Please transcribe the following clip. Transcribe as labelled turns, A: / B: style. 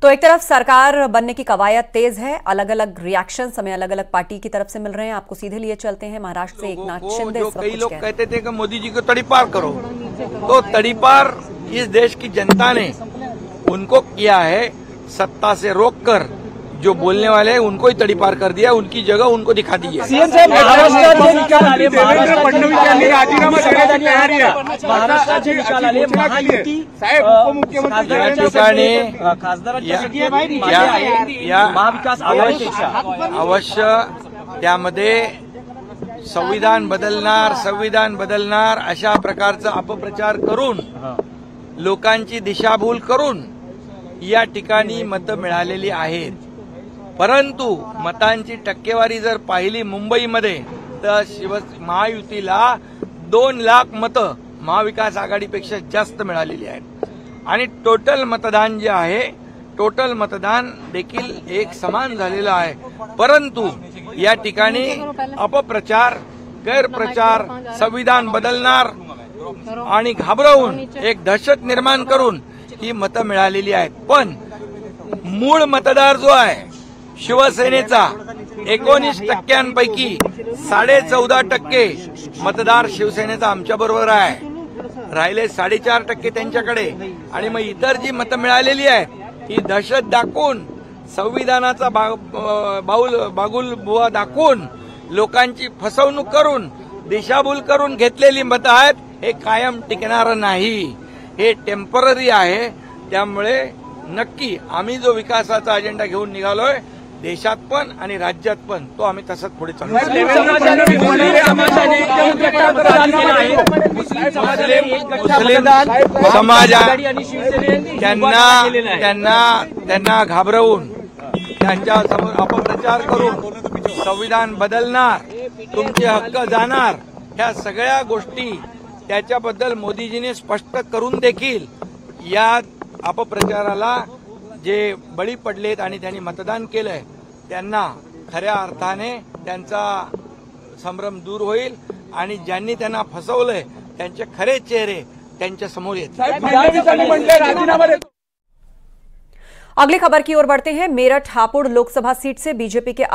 A: तो एक तरफ सरकार बनने की कवायद तेज है, अलग अलग रिएक्शन हमें अलग अलग पार्टी की तरफ से मिल रहे हैं। आपको सीधे लिए चलते हैं महाराष्ट्र से एकनाथ शिंदे।
B: जो कई लोग कहते थे कि मोदी जी को तड़ीपार करो, तो तड़ीपार इस देश की जनता ने उनको किया है। सत्ता से रोककर जो बोलने वाले हैं उनको ही तड़ीपार कर दिया, उनकी जगह उनको दिखा दी है।
C: सीएम साहेब, महाराष्ट्राचे देवेंद्र फडणवीस यांनी राजीनामा देण्याची तयारी आहे। महाराष्ट्राचे निकाल आले, महायुती साहेब उपमुख्यमंत्री
B: या ठिकाणी
C: महाविकास आघाडीपेक्षा
B: अवश्य त्यामध्ये संविधान बदलणार अशा प्रकारचा अपप्रचार करून लोकांची दिशाभूल करून या ठिकाणी मतं मिळालेली आहेत। परंतु मतांची टक्केवारी जर पाहिली मुंबईमध्ये तर महायुतीला 2 लाख मतं महाविकास आघाडीपेक्षा जास्त मिळालेली आहेत आणि टोटल मतदान जे आहे, टोटल मतदान देखील एक समान झालेलं आहे। परंतु या ठिकाणी अपप्रचार, गैरप्रचार, संविधान बदलणार आणि घाबरवून एक दहशत निर्माण करून ही मतं मिळालेली आहेत। पण मूळ मतदार जो आहे शिवसेनेचा 19% 14.5% मतदार शिवसेनेचा आमच्या बरोबर आहे, राहिले 4.5% त्यांच्याकडे। आणि मग इतर जी मतं मिळालेली आहेत ही दहशत दाखवून, संविधानाचा बागुल बुवा दाखवून, लोकांची फसवणूक करून, दिशाभूल करून घेतलेली मतं आहेत। हे कायम टिकणारं नाही, हे टेम्पररी आहे। त्यामुळे नक्की आम्ही जो विकासाचा अजेंडा घेऊन निघालोय देशात पण आणि राज्यात पण, तो आम्ही तसंच पुढे चालू। मुस्लिम समाज त्यांना घाबरवून त्यांच्या समोर अपप्रचार करून संविधान बदलणार, तुमचे हक्क जाणार, ह्या सगळ्या गोष्टी त्याच्याबद्दल मोदीजींनी स्पष्ट करून देखील या अपप्रचाराला जे बळी पडलेत आणि त्यांनी मतदान केलंय त्यांना खऱ्या अर्थाने त्यांचा संभ्रम दूर होईल आणि ज्यांनी त्यांना फसवलंय त्यांचे खरे चेहरे त्यांच्या समोर येतील।
A: अगली खबर की ओर बढ़ते हैं। मेरठ हापुड़ लोकसभा सीट से बीजेपी के